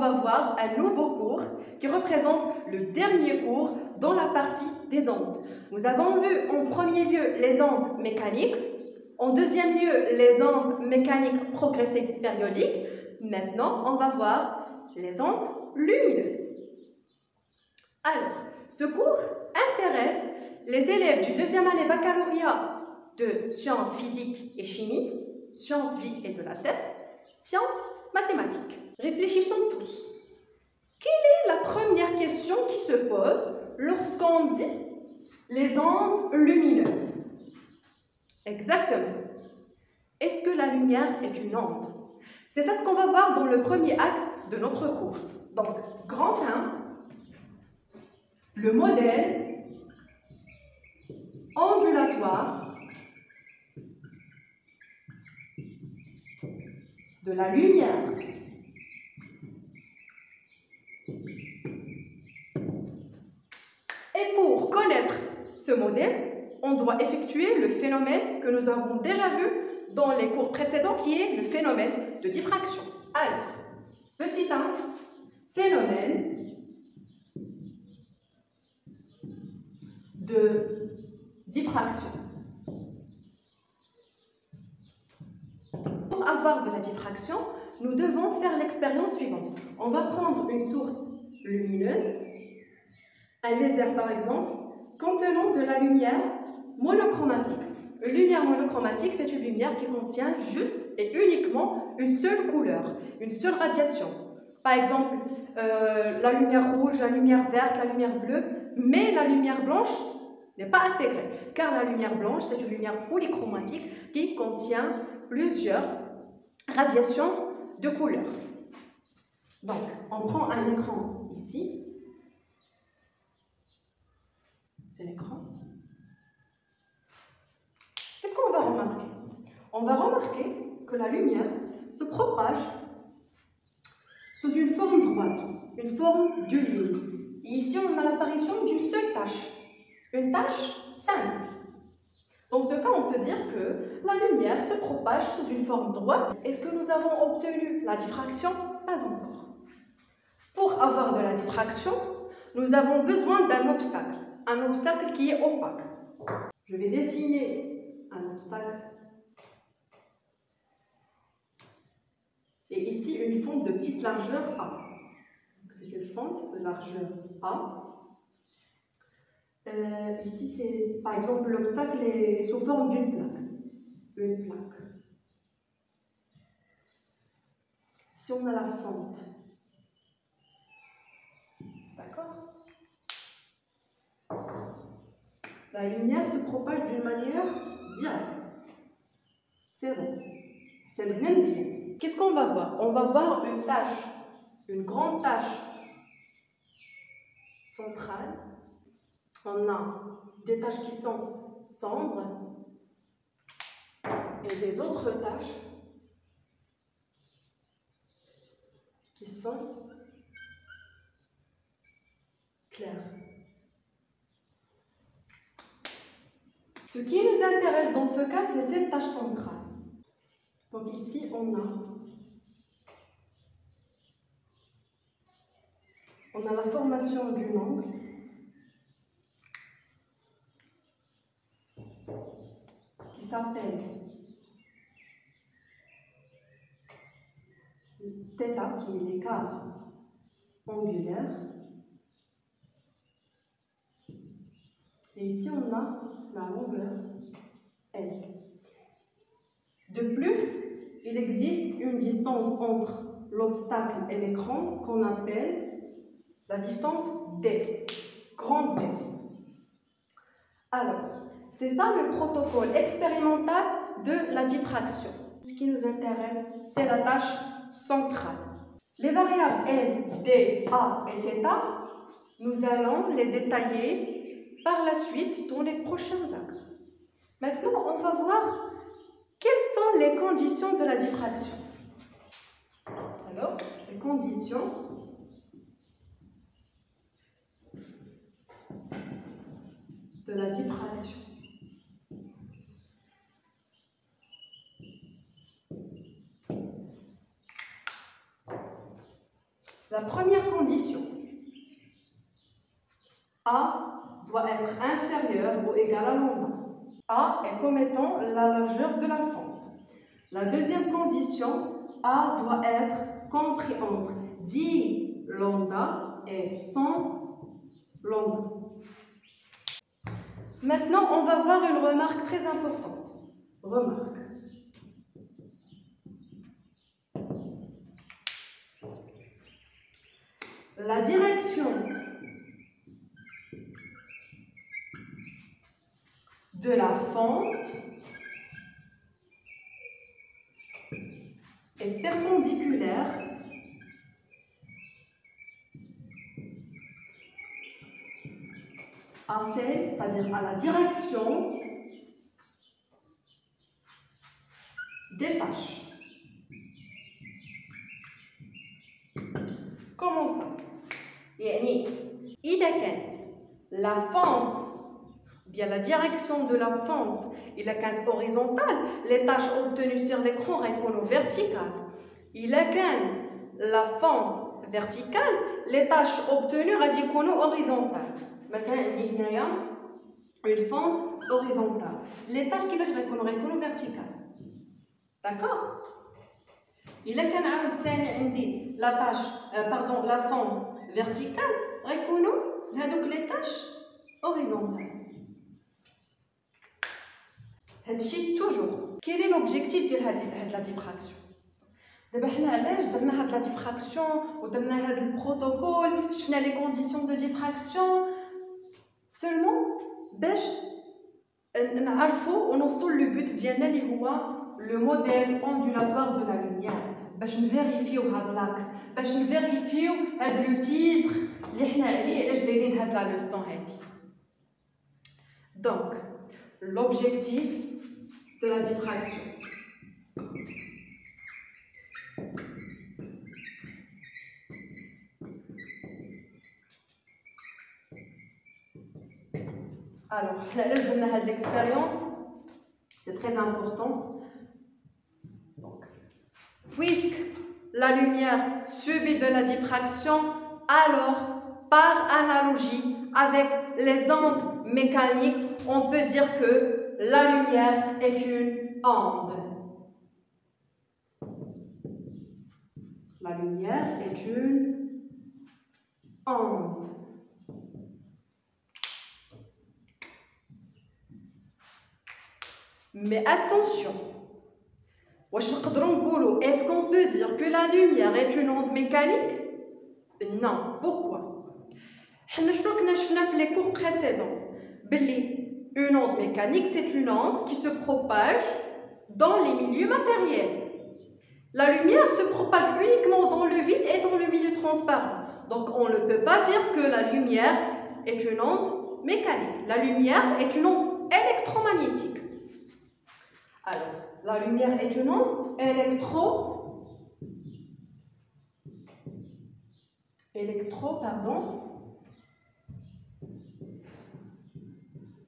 va voir un nouveau cours qui représente le dernier cours dans la partie des ondes. Nous avons vu en premier lieu les ondes mécaniques, en deuxième lieu les ondes mécaniques progressives périodiques. Maintenant, on va voir les ondes lumineuses. Alors, ce cours intéresse les élèves du deuxième année baccalauréat de sciences physiques et chimie, sciences vie et de la Terre, sciences mathématiques. Réfléchissons tous. Quelle est la première question qui se pose lorsqu'on dit les ondes lumineuses? Exactement. Est-ce que la lumière est une onde? C'est ça ce qu'on va voir dans le premier axe de notre cours. Donc, grand 1, le modèle ondulatoire de la lumière. Et pour connaître ce modèle, on doit effectuer le phénomène que nous avons déjà vu dans les cours précédents, qui est le phénomène de diffraction. Alors, petit 1, phénomène de diffraction. Pour avoir de la diffraction, nous devons faire l'expérience suivante. On va prendre une source lumineuse, un laser par exemple, contenant de la lumière monochromatique. Une lumière monochromatique, c'est une lumière qui contient juste et uniquement une seule couleur, une seule radiation. Par exemple, la lumière rouge, la lumière verte, la lumière bleue, mais la lumière blanche n'est pas intégrée, car la lumière blanche, c'est une lumière polychromatique qui contient plusieurs radiations de couleurs. Donc, on prend un écran ici. C'est l'écran. Qu'est-ce qu'on va remarquer? On va remarquer que la lumière se propage sous une forme droite, une forme de ligne. Et ici, on a l'apparition d'une seule tache, une tache simple. Dans ce cas, on peut dire que la lumière se propage sous une forme droite. Est-ce que nous avons obtenu la diffraction? Pas encore. Pour avoir de la diffraction, nous avons besoin d'un obstacle qui est opaque. Je vais dessiner un obstacle. Et ici, une fente de petite largeur A. C'est une fente de largeur A. Ici, c'est par exemple l'obstacle est sous forme d'une plaque. Une plaque. Si on a la fente, d'accord? La lumière se propage d'une manière directe. C'est bon. C'est le même dire. Qu'est-ce qu'on va voir? On va voir une tache, une grande tache centrale. On a des taches qui sont sombres et des autres taches qui sont claires. Ce qui nous intéresse dans ce cas, c'est cette tache centrale. Donc ici, on a la formation d'une angle qui s'appelle θ, qui est l'écart angulaire. Et ici, on a la longueur L. De plus, il existe une distance entre l'obstacle et l'écran qu'on appelle la distance D, grand D. Alors, c'est ça le protocole expérimental de la diffraction. Ce qui nous intéresse, c'est la tâche centrale. Les variables L, D, A et θ, nous allons les détailler par la suite dans les prochains axes. Maintenant, on va voir quelles sont les conditions de la diffraction. Alors, les conditions de la diffraction. La première condition, A doit être inférieur ou égal à lambda. A est comme étant la largeur de la fente. La deuxième condition, A doit être compris entre 10 lambda et 100 lambda. Maintenant, on va voir une remarque très importante. Remarque. La direction de la fente est perpendiculaire à celle, c'est-à-dire à la direction des taches. Comment ça? يعني إذا كانت la fente bien la direction de la fente إذا كانت horizontale, les tâches obtenues sur l'écran ريكونوا verticales. إذا كان la fente verticale, les tâches obtenues غادي يكونوا horizontales. مثلا عندي هنايا une fente horizontale. Les tâches كيفاش غيكونوا verticales. D'accord? إلا كان عاوتاني عندي la tâche pardon la fente verticale غيكونوا هذوك les tâches horizontales. هادشي toujours. Quel est l'objectif ديال هاد لا ديفراكسيون؟ دابا حنا علاش درنا هاد لا ديفراكسيون ودرنا هاد البروتوكول شفنا لي كونديسيون دو ديفراكسيون سولمون باش نعرفوا ونوصلوا لو بوت ديالنا اللي هو لو موديل اوندولاتوار دو لا لوميير باش نفيريفيو هاد لاكس باش نفيريفيو هاد لو تيتر اللي حنا عليه علاش دايرين هاد لا لوسون هادي. دونك l'objectif de la diffraction. Alors, l'expérience, c'est très important. Donc, puisque la lumière subit de la diffraction, alors, par analogie avec les ondes mécaniques, on peut dire que la lumière est une onde. La lumière est une onde. Mais attention, est-ce qu'on peut dire que la lumière est une onde mécanique? Non. Pourquoi? Dans les cours précédents, une onde mécanique, c'est une onde qui se propage dans les milieux matériels. La lumière se propage uniquement dans le vide et dans le milieu transparent. Donc, on ne peut pas dire que la lumière est une onde mécanique. La lumière est une onde électromagnétique. Alors, la lumière est une onde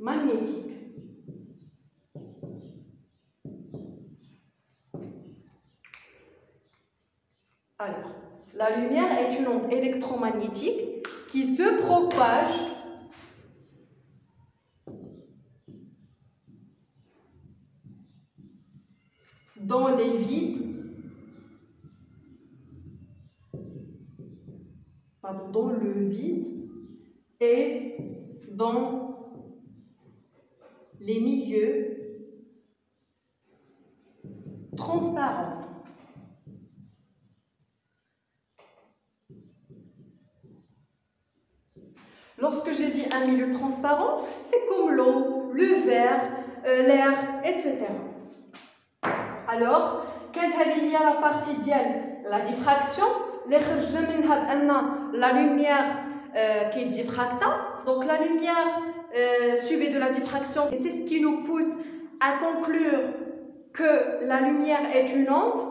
magnétique. Alors, la lumière est une onde électromagnétique qui se propage dans les vides, dans le vide et dans les milieux transparents. Lorsque je dis un milieu transparent, c'est comme l'eau, le verre, l'air, etc. Alors, quand il y a la partie dièle, la diffraction, la lumière qui est diffracta, donc la lumière subie de la diffraction, et c'est ce qui nous pousse à conclure que la lumière est une onde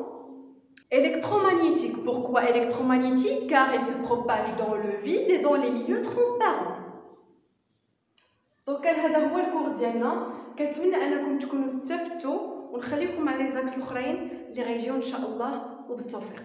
électromagnétique. Pourquoi électromagnétique? Car elle se propage dans le vide et dans les milieux transparents. Donc هذا هو الكور ديالنا. كنتمنى انكم تكونوا استفدتوا ونخليكم على لي زاكس الاخرين اللي غيجيو ان شاء الله وبالتوفيق.